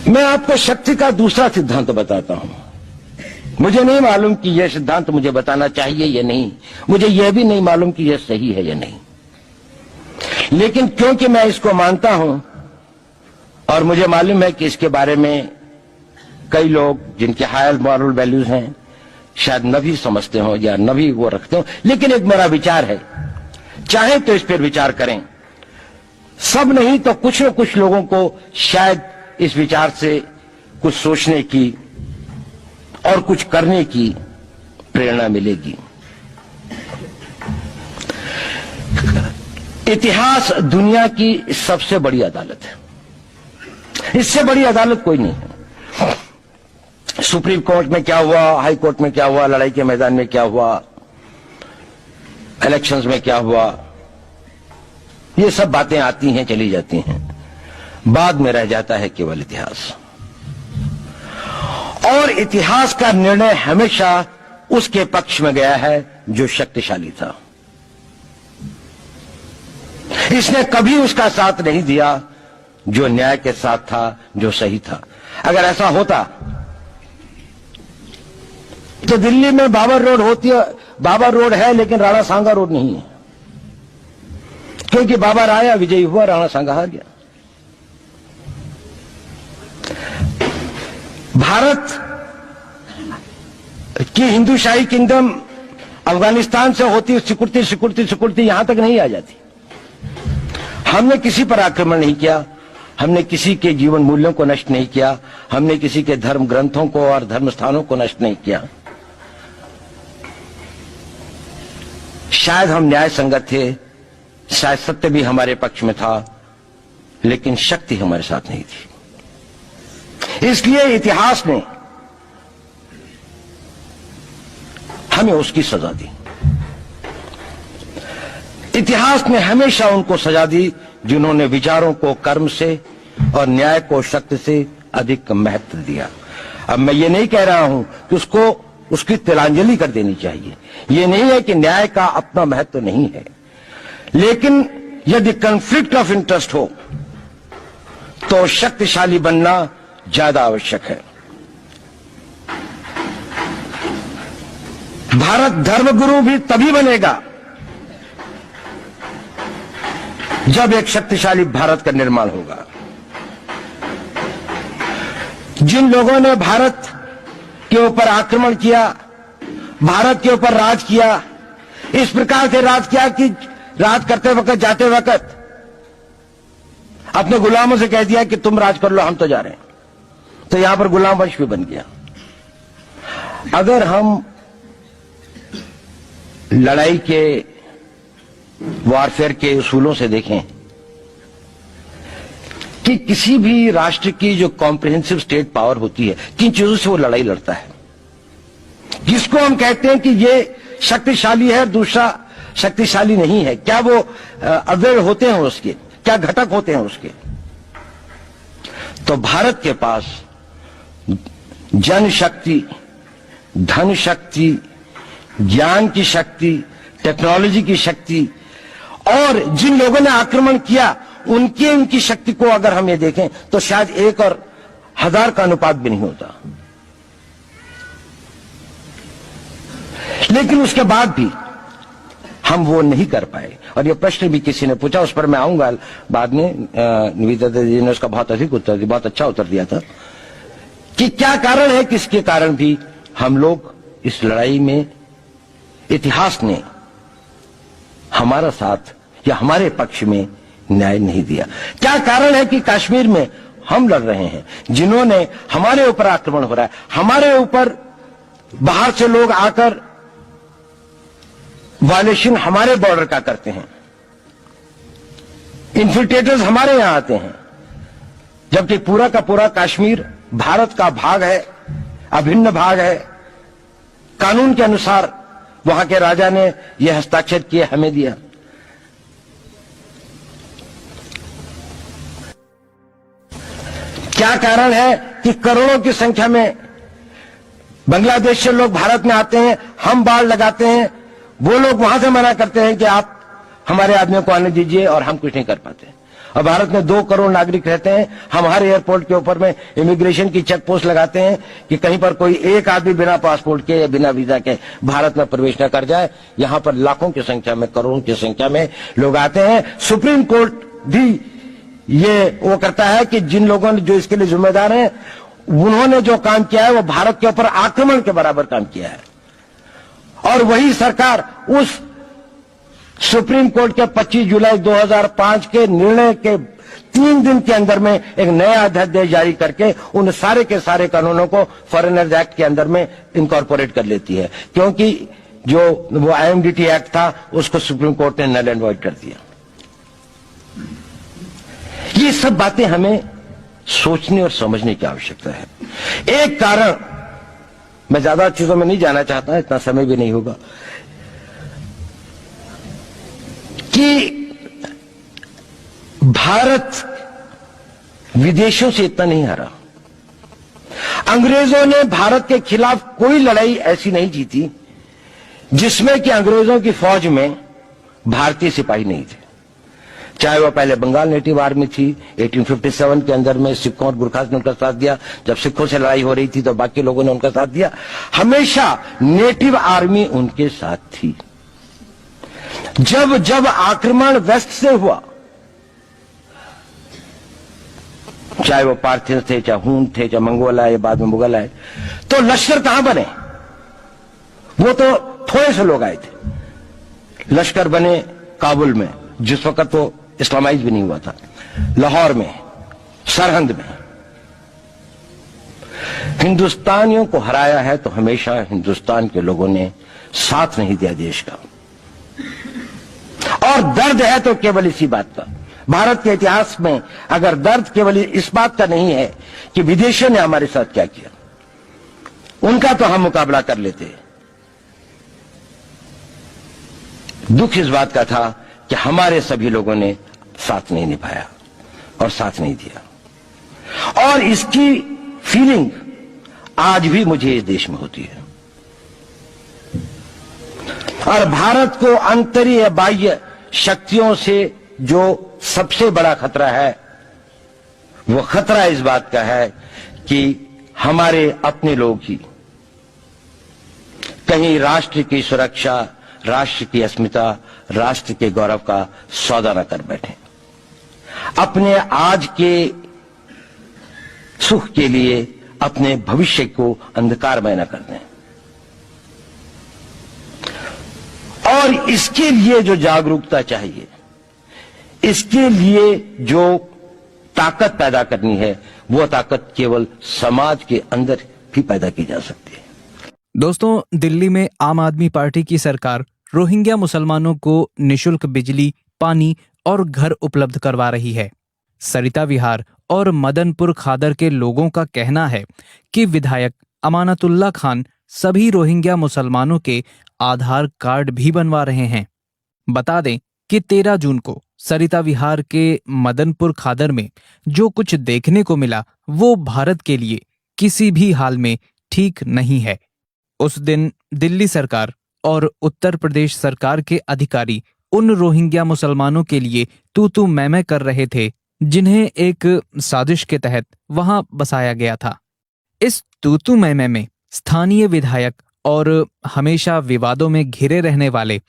मैं आपको शक्ति का दूसरा सिद्धांत बताता हूं। मुझे नहीं मालूम कि यह सिद्धांत मुझे बताना चाहिए या नहीं, मुझे यह भी नहीं मालूम कि यह सही है या नहीं, लेकिन क्योंकि मैं इसको मानता हूं और मुझे मालूम है कि इसके बारे में कई लोग जिनके हायर मॉरल वैल्यूज हैं शायद न भी समझते हो या न भी वो रखते हो, लेकिन एक मेरा विचार है, चाहे तो इस पर विचार करें। सब नहीं तो कुछ न कुछ लोगों को शायद इस विचार से कुछ सोचने की और कुछ करने की प्रेरणा मिलेगी। इतिहास दुनिया की सबसे बड़ी अदालत है, इससे बड़ी अदालत कोई नहीं है। सुप्रीम कोर्ट में क्या हुआ, हाई कोर्ट में क्या हुआ, लड़ाई के मैदान में क्या हुआ, इलेक्शंस में क्या हुआ, ये सब बातें आती हैं चली जाती हैं, बाद में रह जाता है केवल इतिहास। और इतिहास का निर्णय हमेशा उसके पक्ष में गया है जो शक्तिशाली था। इसने कभी उसका साथ नहीं दिया जो न्याय के साथ था, जो सही था। अगर ऐसा होता तो दिल्ली में बाबर रोड होती है, बाबर रोड है लेकिन राणा सांगा रोड नहीं है, क्योंकि बाबर आया, विजयी हुआ, राणा सांगा हार गया। भारत की हिंदूशाही किंगडम अफगानिस्तान से होती सिकुड़ती सिकुड़ती सिकुड़ती यहां तक नहीं आ जाती। हमने किसी पर आक्रमण नहीं किया, हमने किसी के जीवन मूल्यों को नष्ट नहीं किया, हमने किसी के धर्म ग्रंथों को और धर्म स्थानों को नष्ट नहीं किया। शायद हम न्याय संगत थे, शायद सत्य भी हमारे पक्ष में था, लेकिन शक्ति हमारे साथ नहीं थी। इसलिए इतिहास ने हमें उसकी सजा दी। इतिहास ने हमेशा उनको सजा दी जिन्होंने विचारों को कर्म से और न्याय को शक्ति से अधिक महत्व दिया। अब मैं ये नहीं कह रहा हूं कि उसको उसकी तिलांजलि कर देनी चाहिए, ये नहीं है कि न्याय का अपना महत्व नहीं है, लेकिन यदि कॉन्फ्लिक्ट ऑफ इंटरेस्ट हो तो शक्तिशाली बनना ज्यादा आवश्यक है। भारत धर्मगुरु भी तभी बनेगा जब एक शक्तिशाली भारत का निर्माण होगा। जिन लोगों ने भारत के ऊपर आक्रमण किया, भारत के ऊपर राज किया, इस प्रकार से राज किया कि राज करते वक्त, जाते वक्त अपने गुलामों से कह दिया कि तुम राज कर लो, हम तो जा रहे हैं, तो यहां पर गुलाम वंश भी बन गया। अगर हम लड़ाई के वॉरफेयर के उसूलों से देखें कि किसी भी राष्ट्र की जो कॉम्प्रिहेंसिव स्टेट पावर होती है, किन चीजों से वो लड़ाई लड़ता है, जिसको हम कहते हैं कि ये शक्तिशाली है, दूसरा शक्तिशाली नहीं है, क्या वो अवयव होते हैं उसके, क्या घटक होते हैं उसके। तो भारत के पास जनशक्ति, धन शक्ति, ज्ञान की शक्ति, टेक्नोलॉजी की शक्ति, और जिन लोगों ने आक्रमण किया उनकी शक्ति को अगर हम ये देखें तो शायद 1 और 1000 का अनुपात भी नहीं होता। लेकिन उसके बाद भी हम वो नहीं कर पाए। और ये प्रश्न भी किसी ने पूछा, उस पर मैं आऊंगा बाद में। निवेदिता जी ने उसका बहुत अधिक उत्तर दिया, बहुत अच्छा उत्तर दिया था कि क्या कारण है, किसके कारण भी हम लोग इस लड़ाई में इतिहास ने हमारा साथ या हमारे पक्ष में न्याय नहीं दिया। क्या कारण है कि कश्मीर में हम लड़ रहे हैं, जिन्होंने हमारे ऊपर आक्रमण हो रहा है, हमारे ऊपर बाहर से लोग आकर वायलेशन हमारे बॉर्डर का करते हैं, इन्फिल्ट्रेटर्स हमारे यहां आते हैं, जबकि पूरा का पूरा कश्मीर भारत का भाग है, अभिन्न भाग है। कानून के अनुसार वहां के राजा ने यह हस्ताक्षर किए, हमें दिया। क्या कारण है कि करोड़ों की संख्या में बांग्लादेश से लोग भारत में आते हैं, हम बाड़ लगाते हैं, वो लोग वहां से मना करते हैं कि आप हमारे आदमियों को आने दीजिए, और हम कुछ नहीं कर पाते। और भारत में 2 करोड़ नागरिक रहते हैं। हम हर एयरपोर्ट के ऊपर में इमिग्रेशन की चेक पोस्ट लगाते हैं कि कहीं पर कोई एक आदमी बिना पासपोर्ट के या बिना वीजा के भारत में प्रवेश न कर जाए। यहां पर लाखों की संख्या में, करोड़ों की संख्या में लोग आते हैं। सुप्रीम कोर्ट भी ये वो करता है कि जिन लोगों ने जो इसके लिए जिम्मेदार हैं, उन्होंने जो काम किया है वो भारत के ऊपर आक्रमण के बराबर काम किया है। और वही सरकार उस सुप्रीम कोर्ट के 25 जुलाई 2005 के निर्णय के 3 दिन के अंदर में एक नया अध्यादेश जारी करके उन सारे के सारे कानूनों को फॉरेनर्स एक्ट के अंदर में इनकॉर्पोरेट कर लेती है, क्योंकि जो वो आईएमडीटी एक्ट था उसको सुप्रीम कोर्ट ने नल एंड वॉइड कर दिया। ये सब बातें हमें सोचने और समझने की आवश्यकता है। एक कारण, मैं ज्यादा चीजों में नहीं जाना चाहता, इतना समय भी नहीं होगा, कि भारत विदेशों से इतना नहीं हारा। अंग्रेजों ने भारत के खिलाफ कोई लड़ाई ऐसी नहीं जीती जिसमें कि अंग्रेजों की फौज में भारतीय सिपाही नहीं थे। चाहे वह पहले बंगाल नेटिव आर्मी थी, 1857 के अंदर में सिखों और गुरखास ने उनका साथ दिया। जब सिखों से लड़ाई हो रही थी तो बाकी लोगों ने उनका साथ दिया। हमेशा नेटिव आर्मी उनके साथ थी। जब जब आक्रमण वेस्ट से हुआ, चाहे वो पार्थियन थे, चाहे हून थे, चाहे मंगोल आए, बाद में मुगल आए, तो लश्कर कहां बने? वो तो थोड़े से लोग आए थे। लश्कर बने काबुल में, जिस वक्त वो इस्लामाइज भी नहीं हुआ था, लाहौर में, सरहंद में। हिंदुस्तानियों को हराया है तो हमेशा हिंदुस्तान के लोगों ने साथ नहीं दिया देश का। और दर्द है तो केवल इसी बात का। भारत के इतिहास में अगर दर्द केवल इस बात का नहीं है कि विदेशियों ने हमारे साथ क्या किया, उनका तो हम मुकाबला कर लेते। दुख इस बात का था कि हमारे सभी लोगों ने साथ नहीं निभाया और साथ नहीं दिया। और इसकी फीलिंग आज भी मुझे इस देश में होती है। और भारत को आंतरिक बाह्य शक्तियों से जो सबसे बड़ा खतरा है, वो खतरा इस बात का है कि हमारे अपने लोग ही कहीं राष्ट्र की सुरक्षा, राष्ट्र की अस्मिता, राष्ट्र के गौरव का सौदा न कर बैठे, अपने आज के सुख के लिए अपने भविष्य को अंधकारमय न कर दें। और इसके लिए जो जागरूकता चाहिए, इसके लिए जो ताकत पैदा करनी है, वो ताकत केवल समाज के अंदर भी पैदा की जा सकती है। दोस्तों, दिल्ली में आम आदमी पार्टी की सरकार रोहिंग्या मुसलमानों को निशुल्क बिजली, पानी और घर उपलब्ध करवा रही है। सरिता विहार और मदनपुर खादर के लोगों का कहना है कि विधायक अमानतुल्लाह खान सभी रोहिंग्या मुसलमानों के आधार कार्ड भी बनवा रहे हैं। बता दें कि 13 जून को सरिता विहार के मदनपुर खादर में जो कुछ देखने को मिला वो भारत के लिए किसी भी हाल में ठीक नहीं है। उस दिन दिल्ली सरकार और उत्तर प्रदेश सरकार के अधिकारी उन रोहिंग्या मुसलमानों के लिए तू मैं कर रहे थे जिन्हें एक साजिश के तहत वहां बसाया गया था। इस तू मैं में स्थानीय विधायक और हमेशा विवादों में घिरे रहने वाले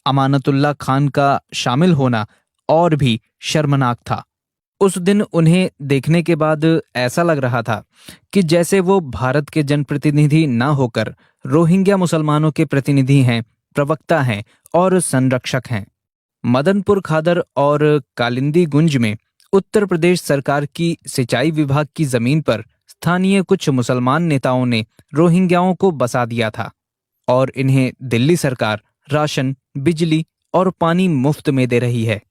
अमानतुल्लाह खान का शामिल होना और भी शर्मनाक था। उस दिन उन्हें देखने के बाद ऐसा लग रहा था कि जैसे वो भारत के जनप्रतिनिधि ना होकर रोहिंग्या मुसलमानों के प्रतिनिधि हैं, प्रवक्ता हैं और संरक्षक हैं। मदनपुर खादर और कालिंदी गुंज में उत्तर प्रदेश सरकार की सिंचाई विभाग की जमीन पर स्थानीय कुछ मुसलमान नेताओं ने रोहिंग्याओं को बसा दिया था और इन्हें दिल्ली सरकार राशन, बिजली और पानी मुफ्त में दे रही है।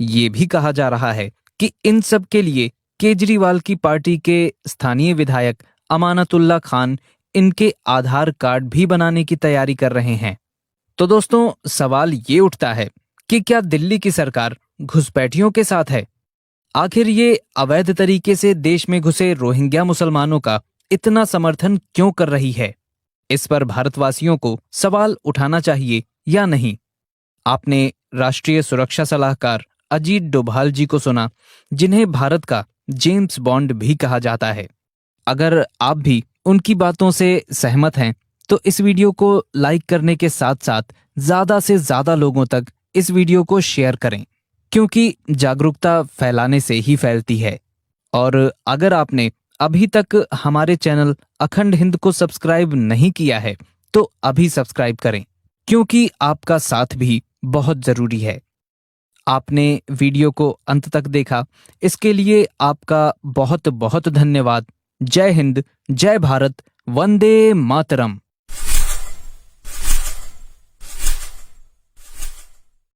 ये भी कहा जा रहा है कि इन सब के लिए केजरीवाल की पार्टी के स्थानीय विधायक अमानतुल्लाह खान इनके आधार कार्ड भी बनाने की तैयारी कर रहे हैं। तो दोस्तों, सवाल ये उठता है कि क्या दिल्ली की सरकार घुसपैठियों के साथ है? आखिर ये अवैध तरीके से देश में घुसे रोहिंग्या मुसलमानों का इतना समर्थन क्यों कर रही है? इस पर भारतवासियों को सवाल उठाना चाहिए या नहीं? आपने राष्ट्रीय सुरक्षा सलाहकार अजीत डोभाल जी को सुना, जिन्हें भारत का जेम्स बॉन्ड भी कहा जाता है। अगर आप भी उनकी बातों से सहमत हैं तो इस वीडियो को लाइक करने के साथ साथ ज्यादा से ज्यादा लोगों तक इस वीडियो को शेयर करें, क्योंकि जागरूकता फैलाने से ही फैलती है। और अगर आपने अभी तक हमारे चैनल अखंड हिंद को सब्सक्राइब नहीं किया है तो अभी सब्सक्राइब करें, क्योंकि आपका साथ भी बहुत जरूरी है। आपने वीडियो को अंत तक देखा, इसके लिए आपका बहुत बहुत धन्यवाद। जय हिंद, जय भारत, वंदे मातरम।